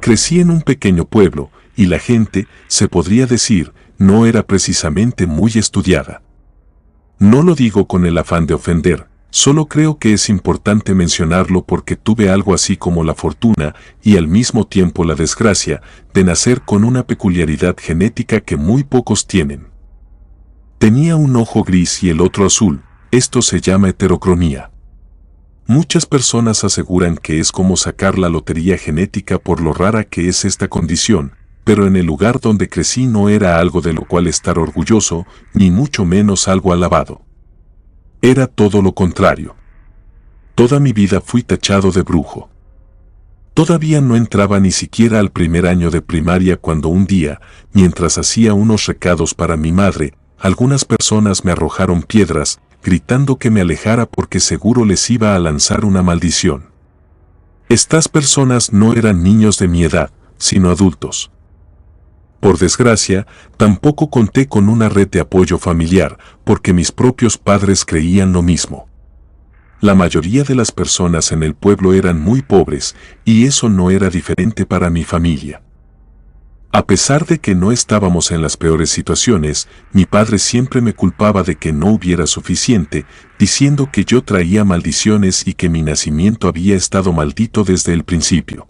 Crecí en un pequeño pueblo, y la gente, se podría decir, no era precisamente muy estudiada. No lo digo con el afán de ofender, solo creo que es importante mencionarlo porque tuve algo así como la fortuna y al mismo tiempo la desgracia de nacer con una peculiaridad genética que muy pocos tienen. Tenía un ojo gris y el otro azul, esto se llama heterocromía. Muchas personas aseguran que es como sacar la lotería genética por lo rara que es esta condición, pero en el lugar donde crecí no era algo de lo cual estar orgulloso, ni mucho menos algo alabado. Era todo lo contrario. Toda mi vida fui tachado de brujo. Todavía no entraba ni siquiera al primer año de primaria cuando un día, mientras hacía unos recados para mi madre, algunas personas me arrojaron piedras, gritando que me alejara porque seguro les iba a lanzar una maldición. Estas personas no eran niños de mi edad, sino adultos. Por desgracia, tampoco conté con una red de apoyo familiar, porque mis propios padres creían lo mismo. La mayoría de las personas en el pueblo eran muy pobres, y eso no era diferente para mi familia. A pesar de que no estábamos en las peores situaciones, mi padre siempre me culpaba de que no hubiera suficiente, diciendo que yo traía maldiciones y que mi nacimiento había estado maldito desde el principio.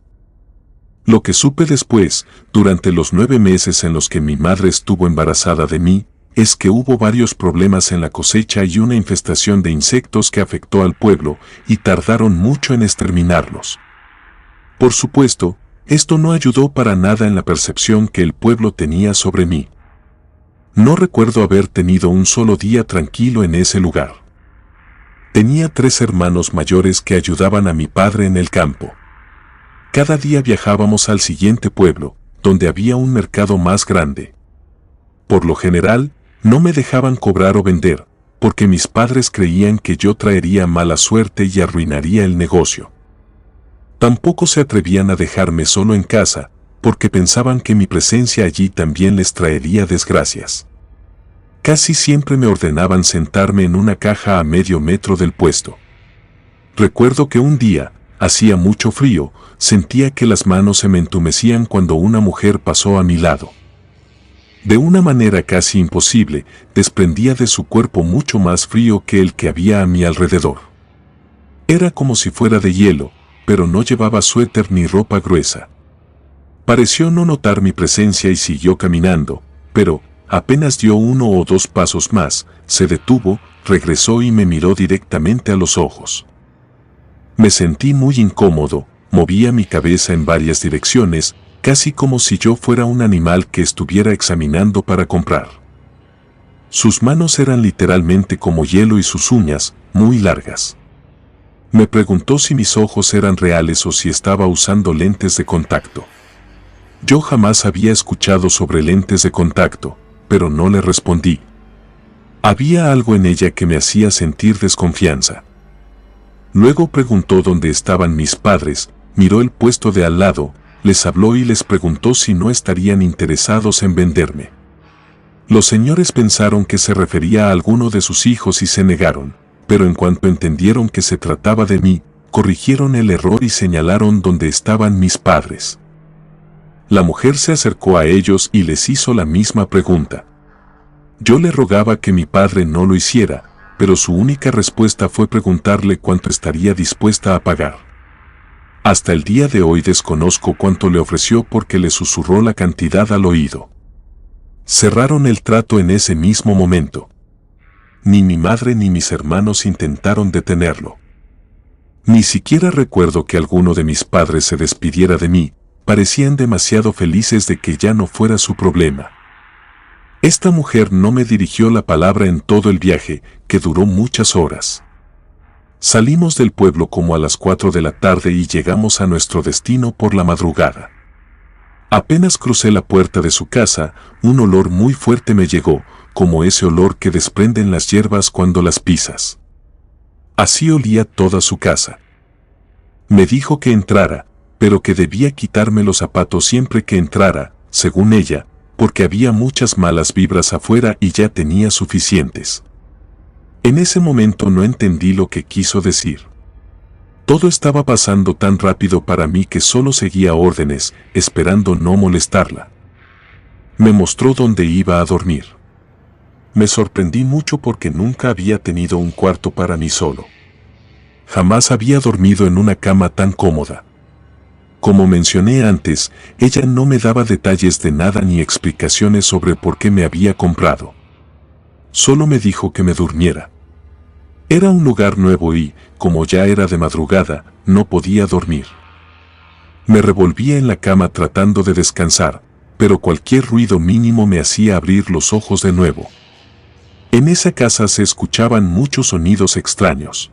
Lo que supe después, durante los 9 meses en los que mi madre estuvo embarazada de mí, es que hubo varios problemas en la cosecha y una infestación de insectos que afectó al pueblo y tardaron mucho en exterminarlos. Por supuesto, esto no ayudó para nada en la percepción que el pueblo tenía sobre mí. No recuerdo haber tenido un solo día tranquilo en ese lugar. Tenía 3 hermanos mayores que ayudaban a mi padre en el campo. Cada día viajábamos al siguiente pueblo, donde había un mercado más grande. Por lo general, no me dejaban cobrar o vender, porque mis padres creían que yo traería mala suerte y arruinaría el negocio. Tampoco se atrevían a dejarme solo en casa, porque pensaban que mi presencia allí también les traería desgracias. Casi siempre me ordenaban sentarme en una caja a medio metro del puesto. Recuerdo que un día, hacía mucho frío, sentía que las manos se me entumecían cuando una mujer pasó a mi lado. De una manera casi imposible, desprendía de su cuerpo mucho más frío que el que había a mi alrededor. Era como si fuera de hielo, pero no llevaba suéter ni ropa gruesa. Pareció no notar mi presencia y siguió caminando, pero, apenas dio 1 o 2 pasos más, se detuvo, regresó y me miró directamente a los ojos. Me sentí muy incómodo, movía mi cabeza en varias direcciones, casi como si yo fuera un animal que estuviera examinando para comprar. Sus manos eran literalmente como hielo y sus uñas, muy largas. Me preguntó si mis ojos eran reales o si estaba usando lentes de contacto. Yo jamás había escuchado sobre lentes de contacto, pero no le respondí. Había algo en ella que me hacía sentir desconfianza. Luego preguntó dónde estaban mis padres, miró el puesto de al lado, les habló y les preguntó si no estarían interesados en venderme. Los señores pensaron que se refería a alguno de sus hijos y se negaron, pero en cuanto entendieron que se trataba de mí, corrigieron el error y señalaron dónde estaban mis padres. La mujer se acercó a ellos y les hizo la misma pregunta. Yo le rogaba que mi padre no lo hiciera, pero su única respuesta fue preguntarle cuánto estaría dispuesta a pagar. Hasta el día de hoy desconozco cuánto le ofreció porque le susurró la cantidad al oído. Cerraron el trato en ese mismo momento. Ni mi madre ni mis hermanos intentaron detenerlo. Ni siquiera recuerdo que alguno de mis padres se despidiera de mí, parecían demasiado felices de que ya no fuera su problema. Esta mujer no me dirigió la palabra en todo el viaje, que duró muchas horas. Salimos del pueblo como a las 4 de la tarde y llegamos a nuestro destino por la madrugada. Apenas crucé la puerta de su casa, un olor muy fuerte me llegó, como ese olor que desprenden las hierbas cuando las pisas. Así olía toda su casa. Me dijo que entrara, pero que debía quitarme los zapatos siempre que entrara, según ella, porque había muchas malas vibras afuera y ya tenía suficientes. En ese momento no entendí lo que quiso decir. Todo estaba pasando tan rápido para mí que solo seguía órdenes, esperando no molestarla. Me mostró dónde iba a dormir. Me sorprendí mucho porque nunca había tenido un cuarto para mí solo. Jamás había dormido en una cama tan cómoda. Como mencioné antes, ella no me daba detalles de nada ni explicaciones sobre por qué me había comprado. Solo me dijo que me durmiera. Era un lugar nuevo y, como ya era de madrugada, no podía dormir. Me revolvía en la cama tratando de descansar, pero cualquier ruido mínimo me hacía abrir los ojos de nuevo. En esa casa se escuchaban muchos sonidos extraños.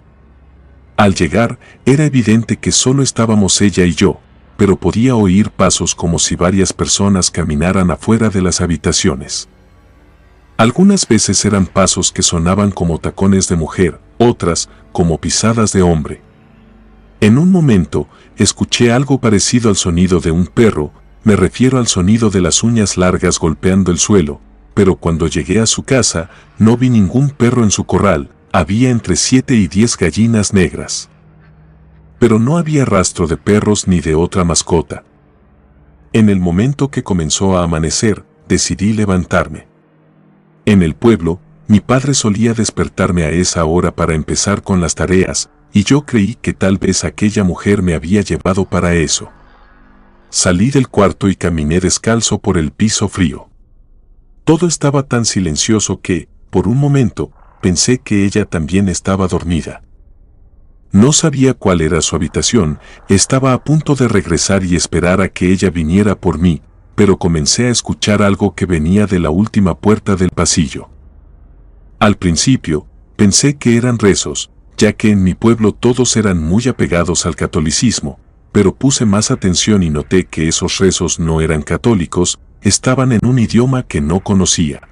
Al llegar, era evidente que solo estábamos ella y yo, pero podía oír pasos como si varias personas caminaran afuera de las habitaciones. Algunas veces eran pasos que sonaban como tacones de mujer, otras como pisadas de hombre. En un momento, escuché algo parecido al sonido de un perro, me refiero al sonido de las uñas largas golpeando el suelo, pero cuando llegué a su casa, no vi ningún perro en su corral, había entre 7 y 10 gallinas negras. Pero no había rastro de perros ni de otra mascota. En el momento que comenzó a amanecer, decidí levantarme. En el pueblo, mi padre solía despertarme a esa hora para empezar con las tareas, y yo creí que tal vez aquella mujer me había llevado para eso. Salí del cuarto y caminé descalzo por el piso frío. Todo estaba tan silencioso que, por un momento, pensé que ella también estaba dormida. No sabía cuál era su habitación, estaba a punto de regresar y esperar a que ella viniera por mí, pero comencé a escuchar algo que venía de la última puerta del pasillo. Al principio, pensé que eran rezos, ya que en mi pueblo todos eran muy apegados al catolicismo, pero puse más atención y noté que esos rezos no eran católicos, estaban en un idioma que no conocía.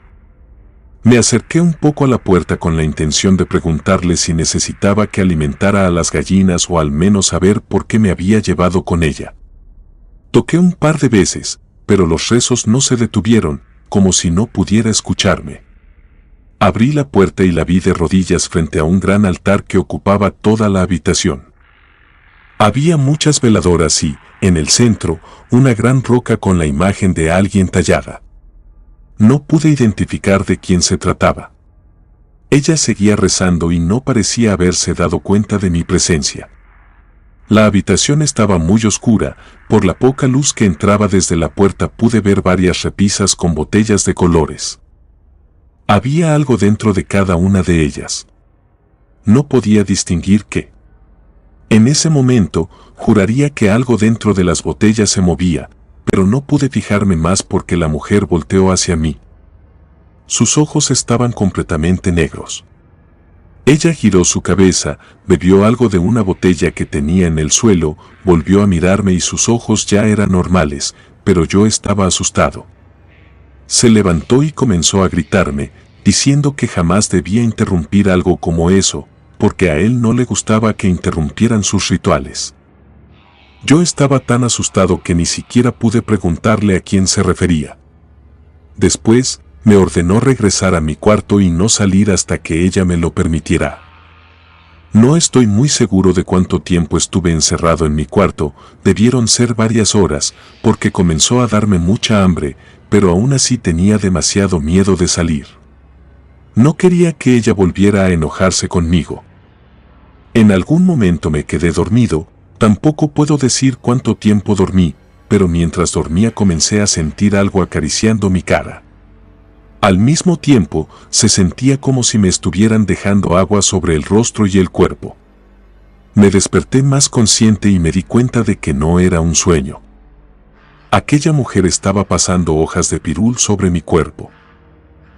Me acerqué un poco a la puerta con la intención de preguntarle si necesitaba que alimentara a las gallinas o al menos saber por qué me había llevado con ella. Toqué un par de veces, pero los rezos no se detuvieron, como si no pudiera escucharme. Abrí la puerta y la vi de rodillas frente a un gran altar que ocupaba toda la habitación. Había muchas veladoras y, en el centro, una gran roca con la imagen de alguien tallada. No pude identificar de quién se trataba. Ella seguía rezando y no parecía haberse dado cuenta de mi presencia. La habitación estaba muy oscura, por la poca luz que entraba desde la puerta pude ver varias repisas con botellas de colores. Había algo dentro de cada una de ellas. No podía distinguir qué. En ese momento, juraría que algo dentro de las botellas se movía, pero no pude fijarme más porque la mujer volteó hacia mí. Sus ojos estaban completamente negros. Ella giró su cabeza, bebió algo de una botella que tenía en el suelo, volvió a mirarme y sus ojos ya eran normales, pero yo estaba asustado. Se levantó y comenzó a gritarme, diciendo que jamás debía interrumpir algo como eso, porque a él no le gustaba que interrumpieran sus rituales. Yo estaba tan asustado que ni siquiera pude preguntarle a quién se refería. Después, me ordenó regresar a mi cuarto y no salir hasta que ella me lo permitiera. No estoy muy seguro de cuánto tiempo estuve encerrado en mi cuarto, debieron ser varias horas, porque comenzó a darme mucha hambre, pero aún así tenía demasiado miedo de salir. No quería que ella volviera a enojarse conmigo. En algún momento me quedé dormido, tampoco puedo decir cuánto tiempo dormí, pero mientras dormía comencé a sentir algo acariciando mi cara. Al mismo tiempo, se sentía como si me estuvieran dejando agua sobre el rostro y el cuerpo. Me desperté más consciente y me di cuenta de que no era un sueño. Aquella mujer estaba pasando hojas de pirul sobre mi cuerpo.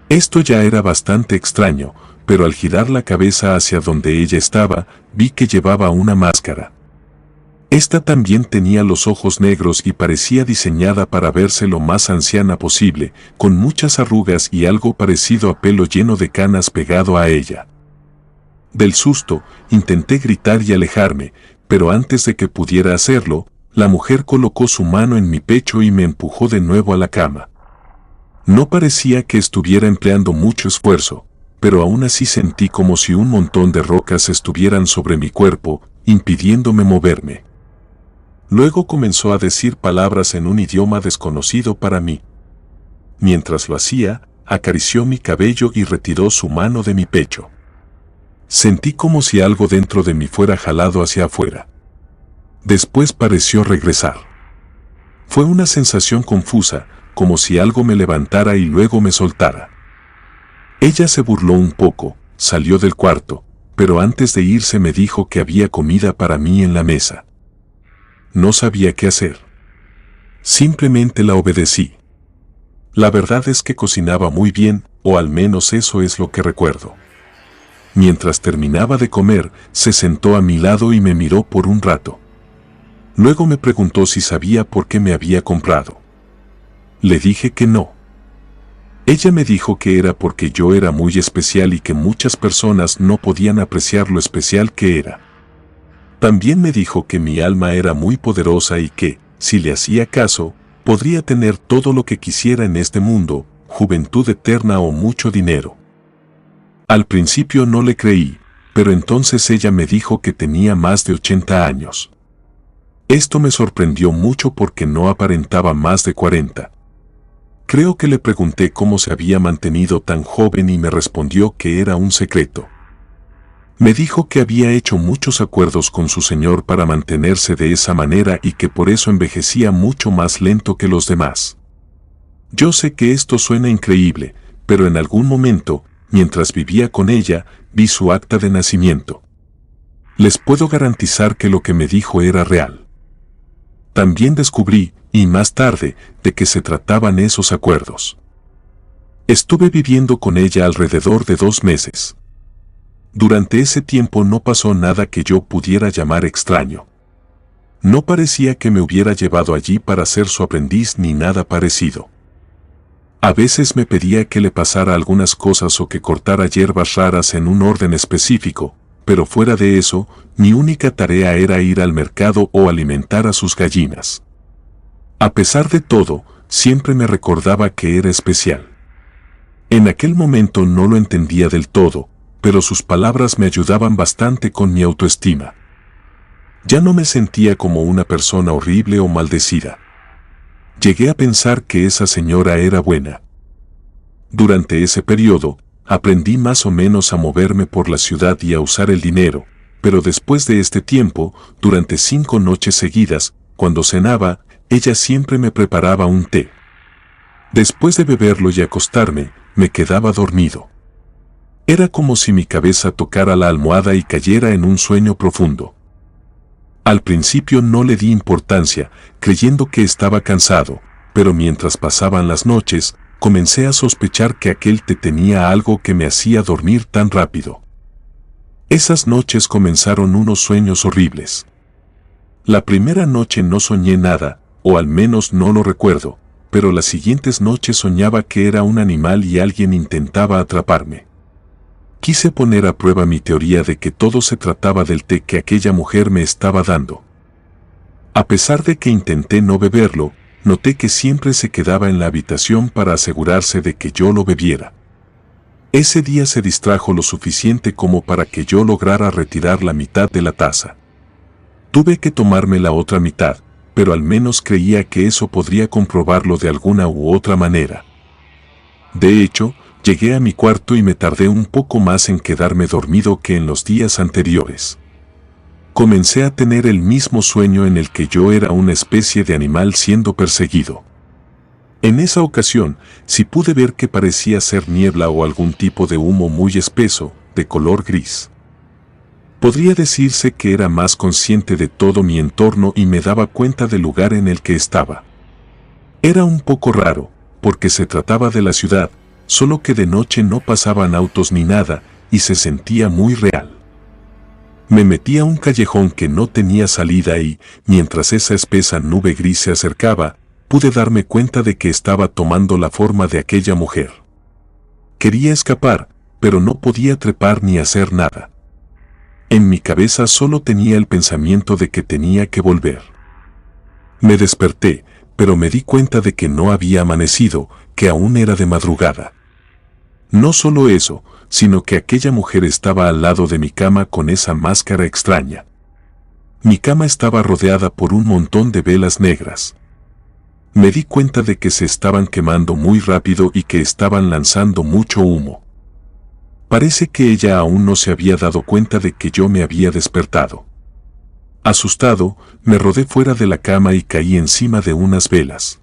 Esto ya era bastante extraño, pero al girar la cabeza hacia donde ella estaba, vi que llevaba una máscara. Esta también tenía los ojos negros y parecía diseñada para verse lo más anciana posible, con muchas arrugas y algo parecido a pelo lleno de canas pegado a ella. Del susto, intenté gritar y alejarme, pero antes de que pudiera hacerlo, la mujer colocó su mano en mi pecho y me empujó de nuevo a la cama. No parecía que estuviera empleando mucho esfuerzo, pero aún así sentí como si un montón de rocas estuvieran sobre mi cuerpo, impidiéndome moverme. Luego comenzó a decir palabras en un idioma desconocido para mí. Mientras lo hacía, acarició mi cabello y retiró su mano de mi pecho. Sentí como si algo dentro de mí fuera jalado hacia afuera. Después pareció regresar. Fue una sensación confusa, como si algo me levantara y luego me soltara. Ella se burló un poco, salió del cuarto, pero antes de irse me dijo que había comida para mí en la mesa. No sabía qué hacer. Simplemente la obedecí. La verdad es que cocinaba muy bien, o al menos eso es lo que recuerdo. Mientras terminaba de comer, se sentó a mi lado y me miró por un rato. Luego me preguntó si sabía por qué me había comprado. Le dije que no. Ella me dijo que era porque yo era muy especial y que muchas personas no podían apreciar lo especial que era. También me dijo que mi alma era muy poderosa y que, si le hacía caso, podría tener todo lo que quisiera en este mundo, juventud eterna o mucho dinero. Al principio no le creí, pero entonces ella me dijo que tenía más de 80 años. Esto me sorprendió mucho porque no aparentaba más de 40. Creo que le pregunté cómo se había mantenido tan joven y me respondió que era un secreto. Me dijo que había hecho muchos acuerdos con su señor para mantenerse de esa manera y que por eso envejecía mucho más lento que los demás. Yo sé que esto suena increíble, pero en algún momento, mientras vivía con ella, vi su acta de nacimiento. Les puedo garantizar que lo que me dijo era real. También descubrí, y más tarde, de qué se trataban esos acuerdos. Estuve viviendo con ella alrededor de 2 meses. Durante ese tiempo no pasó nada que yo pudiera llamar extraño. No parecía que me hubiera llevado allí para ser su aprendiz ni nada parecido. A veces me pedía que le pasara algunas cosas o que cortara hierbas raras en un orden específico, pero fuera de eso, mi única tarea era ir al mercado o alimentar a sus gallinas. A pesar de todo, siempre me recordaba que era especial. En aquel momento no lo entendía del todo, pero sus palabras me ayudaban bastante con mi autoestima. Ya no me sentía como una persona horrible o maldecida. Llegué a pensar que esa señora era buena. Durante ese periodo, aprendí más o menos a moverme por la ciudad y a usar el dinero, pero después de este tiempo, durante 5 noches seguidas, cuando cenaba, ella siempre me preparaba un té. Después de beberlo y acostarme, me quedaba dormido. Era como si mi cabeza tocara la almohada y cayera en un sueño profundo. Al principio no le di importancia, creyendo que estaba cansado, pero mientras pasaban las noches, comencé a sospechar que aquel té tenía algo que me hacía dormir tan rápido. Esas noches comenzaron unos sueños horribles. La primera noche no soñé nada, o al menos no lo recuerdo, pero las siguientes noches soñaba que era un animal y alguien intentaba atraparme. Quise poner a prueba mi teoría de que todo se trataba del té que aquella mujer me estaba dando. A pesar de que intenté no beberlo, noté que siempre se quedaba en la habitación para asegurarse de que yo lo bebiera. Ese día se distrajo lo suficiente como para que yo lograra retirar la mitad de la taza. Tuve que tomarme la otra mitad, pero al menos creía que eso podría comprobarlo de alguna u otra manera. De hecho, llegué a mi cuarto y me tardé un poco más en quedarme dormido que en los días anteriores. Comencé a tener el mismo sueño en el que yo era una especie de animal siendo perseguido. En esa ocasión, sí pude ver que parecía ser niebla o algún tipo de humo muy espeso, de color gris. Podría decirse que era más consciente de todo mi entorno y me daba cuenta del lugar en el que estaba. Era un poco raro, porque se trataba de la ciudad, solo que de noche no pasaban autos ni nada, y se sentía muy real. Me metí a un callejón que no tenía salida y, mientras esa espesa nube gris se acercaba, pude darme cuenta de que estaba tomando la forma de aquella mujer. Quería escapar, pero no podía trepar ni hacer nada. En mi cabeza solo tenía el pensamiento de que tenía que volver. Me desperté, pero me di cuenta de que no había amanecido, que aún era de madrugada. No solo eso, sino que aquella mujer estaba al lado de mi cama con esa máscara extraña. Mi cama estaba rodeada por un montón de velas negras. Me di cuenta de que se estaban quemando muy rápido y que estaban lanzando mucho humo. Parece que ella aún no se había dado cuenta de que yo me había despertado. Asustado, me rodé fuera de la cama y caí encima de unas velas.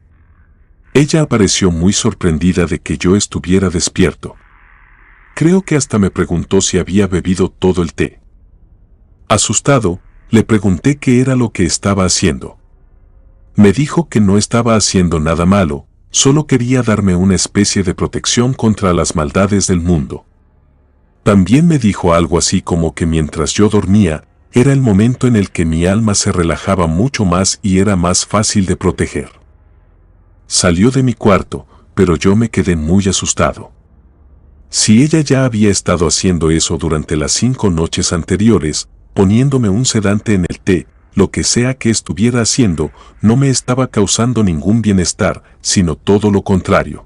Ella apareció muy sorprendida de que yo estuviera despierto. Creo que hasta me preguntó si había bebido todo el té. Asustado, le pregunté qué era lo que estaba haciendo. Me dijo que no estaba haciendo nada malo, solo quería darme una especie de protección contra las maldades del mundo. También me dijo algo así como que mientras yo dormía, era el momento en el que mi alma se relajaba mucho más y era más fácil de proteger. Salió de mi cuarto, pero yo me quedé muy asustado. Si ella ya había estado haciendo eso durante las 5 noches anteriores, poniéndome un sedante en el té, lo que sea que estuviera haciendo, no me estaba causando ningún bienestar, sino todo lo contrario.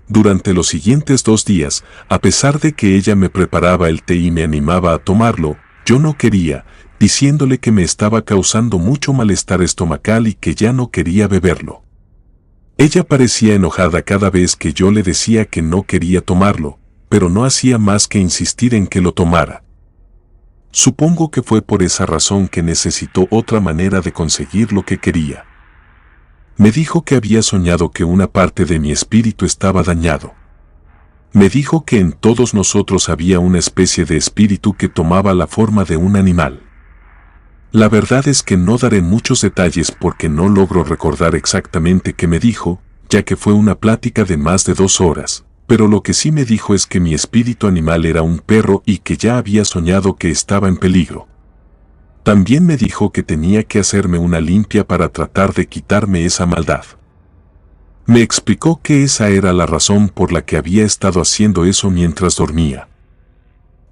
Durante los siguientes 2 días, a pesar de que ella me preparaba el té y me animaba a tomarlo, yo no quería, diciéndole que me estaba causando mucho malestar estomacal y que ya no quería beberlo. Ella parecía enojada cada vez que yo le decía que no quería tomarlo, pero no hacía más que insistir en que lo tomara. Supongo que fue por esa razón que necesitó otra manera de conseguir lo que quería. Me dijo que había soñado que una parte de mi espíritu estaba dañado. Me dijo que en todos nosotros había una especie de espíritu que tomaba la forma de un animal. La verdad es que no daré muchos detalles porque no logro recordar exactamente qué me dijo, ya que fue una plática de más de 2 horas, pero lo que sí me dijo es que mi espíritu animal era un perro y que ya había soñado que estaba en peligro. También me dijo que tenía que hacerme una limpia para tratar de quitarme esa maldad. Me explicó que esa era la razón por la que había estado haciendo eso mientras dormía.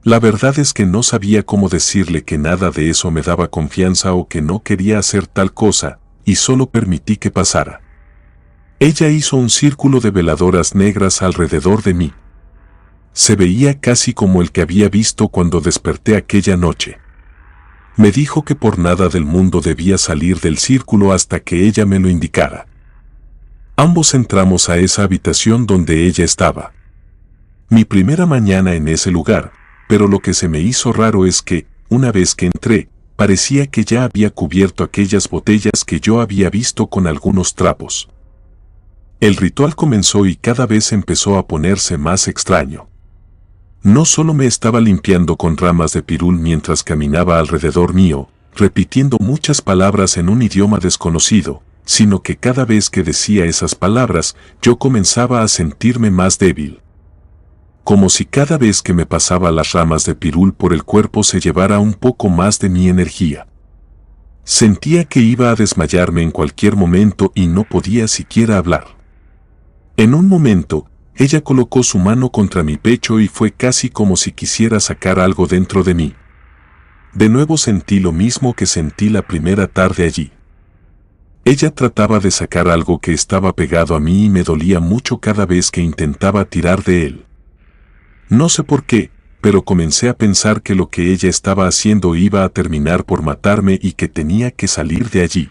La verdad es que no sabía cómo decirle que nada de eso me daba confianza o que no quería hacer tal cosa, y solo permití que pasara. Ella hizo un círculo de veladoras negras alrededor de mí. Se veía casi como el que había visto cuando desperté aquella noche. Me dijo que por nada del mundo debía salir del círculo hasta que ella me lo indicara. Ambos entramos a esa habitación donde ella estaba. Mi primera mañana en ese lugar, pero lo que se me hizo raro es que, una vez que entré, parecía que ya había cubierto aquellas botellas que yo había visto con algunos trapos. El ritual comenzó y cada vez empezó a ponerse más extraño. No solo me estaba limpiando con ramas de pirul mientras caminaba alrededor mío, repitiendo muchas palabras en un idioma desconocido, sino que cada vez que decía esas palabras, yo comenzaba a sentirme más débil. Como si cada vez que me pasaba las ramas de pirul por el cuerpo se llevara un poco más de mi energía. Sentía que iba a desmayarme en cualquier momento y no podía siquiera hablar. En un momento, ella colocó su mano contra mi pecho y fue casi como si quisiera sacar algo dentro de mí. De nuevo sentí lo mismo que sentí la primera tarde allí. Ella trataba de sacar algo que estaba pegado a mí y me dolía mucho cada vez que intentaba tirar de él. No sé por qué, pero comencé a pensar que lo que ella estaba haciendo iba a terminar por matarme y que tenía que salir de allí.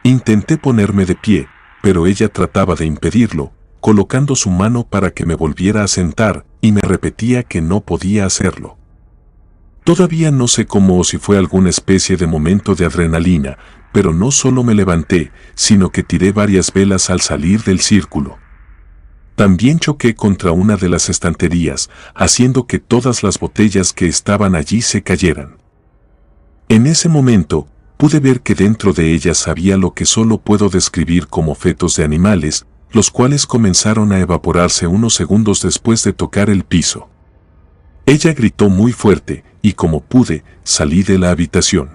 Intenté ponerme de pie, pero ella trataba de impedirlo, colocando su mano para que me volviera a sentar, y me repetía que no podía hacerlo. Todavía no sé cómo o si fue alguna especie de momento de adrenalina, pero no solo me levanté, sino que tiré varias velas al salir del círculo. También choqué contra una de las estanterías, haciendo que todas las botellas que estaban allí se cayeran. En ese momento, pude ver que dentro de ellas había lo que solo puedo describir como fetos de animales, los cuales comenzaron a evaporarse unos segundos después de tocar el piso. Ella gritó muy fuerte, y como pude, salí de la habitación.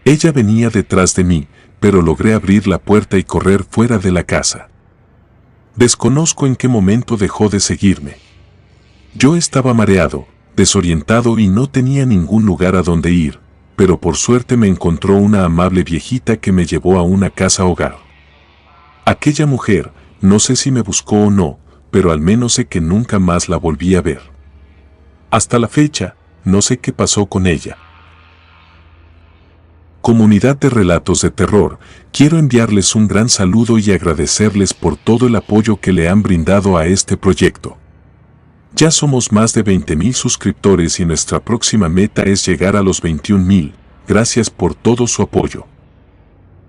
Ella venía detrás de mí, pero logré abrir la puerta y correr fuera de la casa. Desconozco en qué momento dejó de seguirme. Yo estaba mareado, desorientado y no tenía ningún lugar a donde ir, pero por suerte me encontró una amable viejita que me llevó a una casa hogar. Aquella mujer, no sé si me buscó o no, pero al menos sé que nunca más la volví a ver. Hasta la fecha, no sé qué pasó con ella. Comunidad de Relatos de Terror, quiero enviarles un gran saludo y agradecerles por todo el apoyo que le han brindado a este proyecto. Ya somos más de 20.000 suscriptores y nuestra próxima meta es llegar a los 21.000. Gracias por todo su apoyo.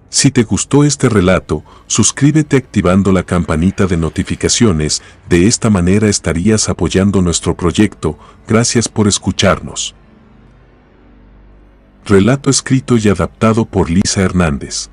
Si te gustó este relato, suscríbete activando la campanita de notificaciones, de esta manera estarías apoyando nuestro proyecto. Gracias por escucharnos. Relato escrito y adaptado por Lisa Hernández.